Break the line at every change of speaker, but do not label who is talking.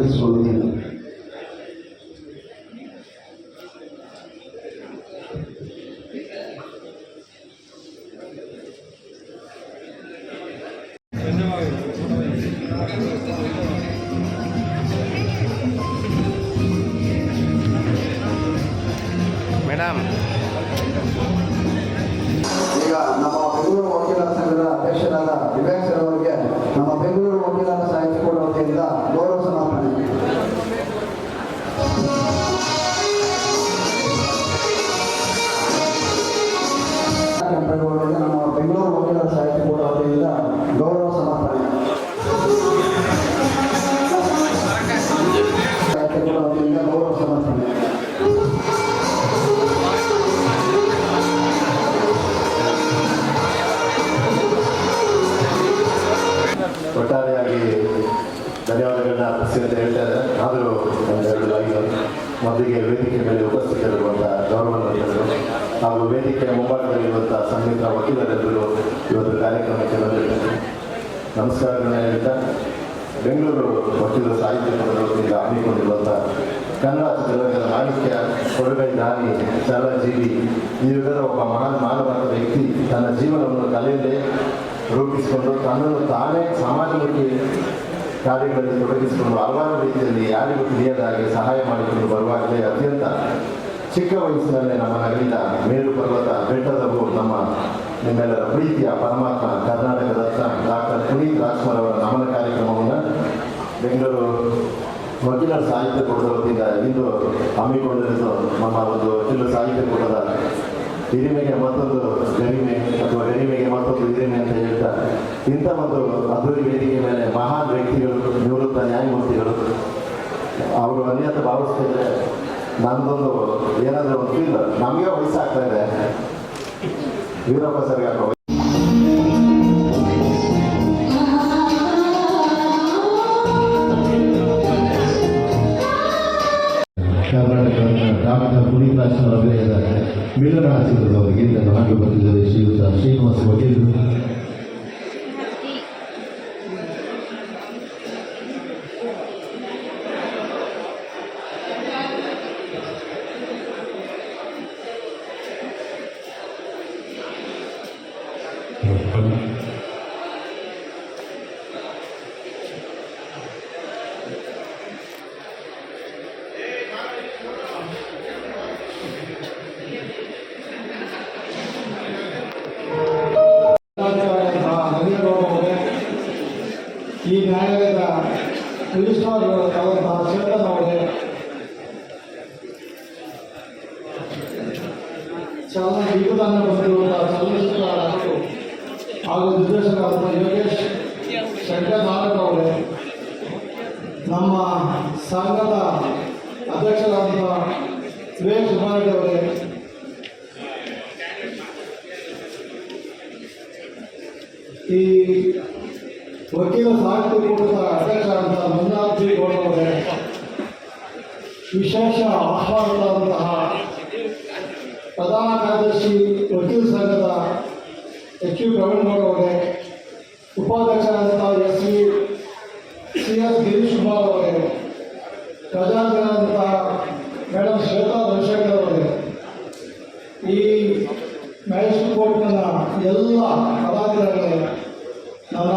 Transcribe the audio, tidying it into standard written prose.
ವಿನಂತಿಸಿಕೊಳ್ಳುತ್ತೇನೆ.
Madam,
ಈಗ ನಮ್ಮ ಬೆಂಗಳೂರು ವಕೀಲರ ಸಂಘದ ಅಧ್ಯಕ್ಷರಾದ ವಿವೇಕ್ ಸರ್ ಅವರಿಗೆ ನಮ್ಮ ಬೆಂಗಳೂರು ವಕೀಲರ ಸಾಹಿತ್ಯ ಕೂಟ ವತಿಯಿಂದ ಗೌರವ ಸಮರ್ಪಣೆ. ಕೆಂಪೇಗೌಡರಿಗೆ ನಮ್ಮ ಬೆಂಗಳೂರು ವಕೀಲರ ಸಾಹಿತ್ಯ ಕೂಟ ವತಿಯಿಂದ ಗೌರವ ಸಮರ್ಪಣೆ. ಸಾಹಿತ್ಯ ಕೂಟ ವತಿಯಿಂದ ಗೌರವ ಸಮರ್ಪಣೆ.
ಒಟ್ಟಾರೆಯಾಗಿ ಧನ್ಯವಾದಗಳನ್ನ ಅರ್ಪಿಸಿ ಅಂತ ಹೇಳ್ತಾರೆ. ಆದರೂ ಒಂದೆರಡು ಲೈನ್ ಮೊದಲಿಗೆ ವೇದಿಕೆ ಮೇಲೆ ಉಪಸ್ಥಿತರಿರುವಂಥ ಗೌರವಾನ್ವಿತರು ಹಾಗೂ ವೇದಿಕೆಯ ಮುಂಭಾಗದಲ್ಲಿರುವಂಥ ಸಂಯುಕ್ತ ವಕೀಲರೆಲ್ಲರೂ ಇವತ್ತು ಕಾರ್ಯಕ್ರಮಕ್ಕೆ ಬಂದಿದ್ದಾರೆ. ನಮಸ್ಕಾರಗಳನ್ನ ಹೇಳ್ತಾ, ಬೆಂಗಳೂರು ವಕೀಲರ ಸಾಹಿತ್ಯ ವತಿಯಿಂದ ಹಮ್ಮಿಕೊಂಡಿರುವಂಥ ಕನ್ನಡ ಚಿತ್ರರಂಗದ ಮಾಣಿಕ್ಯ, ಕೊಡುಗೈ ದಾನಿ, ಚಲಜೀವಿ, ಈ ಯುಗದ ಒಬ್ಬ ಮಹಾನ್ ಮಾನವನ ವ್ಯಕ್ತಿ ತನ್ನ ಜೀವನವನ್ನು ಕಲೆಯಲ್ಲೇ ರೂಪಿಸಿಕೊಂಡು ತನ್ನನ್ನು ತಾನೇ ಸಮಾಜಮುಖಿ ಕಾರ್ಯಗಳಲ್ಲಿ ತೊಡಗಿಸಿಕೊಂಡು ಹಲವಾರು ರೀತಿಯಲ್ಲಿ ಯಾರಿಗೂ ತಿಳಿಯದ ಹಾಗೆ ಸಹಾಯ ಮಾಡಿಕೊಂಡು ಬರುವಾಗಲೇ ಅತ್ಯಂತ ಚಿಕ್ಕ ವಯಸ್ಸಿನಲ್ಲೇ ನಮ್ಮ ನಗರಿದ ಮೇರು ಪರ್ವತ ಬೆಟ್ಟದವು ನಮ್ಮ ನಿಮ್ಮೆಲ್ಲರ ಪ್ರೀತಿಯ ಪರಮಾತ್ಮ ಕರ್ನಾಟಕ ರತ್ನ ಡಾಕ್ಟರ್ ಪುನೀತ್ ರಾಜ್ಕುಮಾರ್ ಅವರ ನಮನ ಕಾರ್ಯಕ್ರಮವನ್ನು ಬೆಂಗಳೂರು ವಕೀಲರ ಸಾಹಿತ್ಯ ಕೂಟದ ವತಿಯಿಂದ ಇಂದು ಹಮ್ಮಿಕೊಂಡಿದ್ದು ನಮ್ಮ ಒಂದು ವಕೀಲರ ಸಾಹಿತ್ಯ ಕೂಟದ ಹಿರಿಮೆಗೆ ಮತ್ತೊಂದು ಗರಿಮೆ ಅಥವಾ ಗರಿಮೆಗೆ ಮತ್ತೊಂದು ಹಿರಿಮೆ ಅಂತ ಹೇಳ್ತಾ, ಇಂಥ ಒಂದು ಅದ್ದೂರಿ ವೇದಿಕೆ ಮೇಲೆ ಮಹಾನ್ ವ್ಯಕ್ತಿಗಳು, ನಿವೃತ್ತ ನ್ಯಾಯಮೂರ್ತಿಗಳು ಅವರು ಅನ್ಯತ ಭಾವಿಸ್ತಿದ್ರೆ ನನ್ನದೊಂದು ಏನಾದರೂ ಒಂದು ಫೀಲ್, ನಮಗೆ ವಯಸ್ಸಾಗ್ತಾ ಇದೆ. ವೀರಪ್ಪ ಸರ್ಗೆ ಕರ್ನಾಟಕ ಡಾಕ್ಟರ್ ಪುನೀತ್ ರಾಜ್ಕುಮಾರ್ ಅಭಿನಯದ ಮಿಲನ ಹಾಸ್ಯಗಳು ಗೀತೆಯನ್ನು ಹಾಗೆ ಬಂದಿದ್ದಾರೆ ಶ್ರೀಯುತ ಶ್ರೀನಿವಾಸ ವಕೀಲರು.
ಈ ನ್ಯಾಯಾಲಯದ ರಿಜಿಸ್ಟ್ರಾರ್ ಚೇತನ್ ಅವರೇ, ದೀಪದಾನ ಬಂದಿರುವಂತಹ ಚಲನಚಿತ್ರಗಳು ಹಾಗೂ ನಿರ್ದೇಶಕರಾದ ಯೋಗೇಶ್ ಶಂಕರ್ ನಾಯಕ್ ಅವರೇ, ನಮ್ಮ ಸಂಘದ ಅಧ್ಯಕ್ಷರಾದಂಥ ವಿವೇಕ್ ಸುಬ್ಬಾರೆಡ್ಡಿ ಅವರೇ, ಈ ವಕೀಲ ಸಾಹಿತ್ಯ ಕೂಟದ ಅಧ್ಯಕ್ಷರಾದಂತಹ ಮಂಜುನಾಥ್ ಜಿ ಗೌಡ ಅವರೇ, ವಿಶೇಷ ಆಹ್ವಾನಿತರಾದಂತಹ ಪ್ರಧಾನ ಕಾರ್ಯದರ್ಶಿ ವಕೀಲ ಸಂಘದ ಎಚ್ ಯು ಪ್ರವೀಣ್ ಗೌಡ ಅವರೇ, ಉಪಾಧ್ಯಕ್ಷರಾದಂತಹ ಸಿ ಎಸ್ ಗಿರೀಶ್ ಕುಮಾರ್ ಅವರೇ, ಖಜಾಂಚಿಯಾದಂತಹ ಮೇಡಮ್ ಶ್ವೇತಾ ಧನಶೇಖರ್ ಅವರೇ, ಈ ಮ್ಯಾಜಿಸ್ಟ್ರೇಟ್ ಕೋರ್ಟ್ನ ಎಲ್ಲ ಪದಾಧಿಕಾರಿಗಳೇ, ನನ್ನ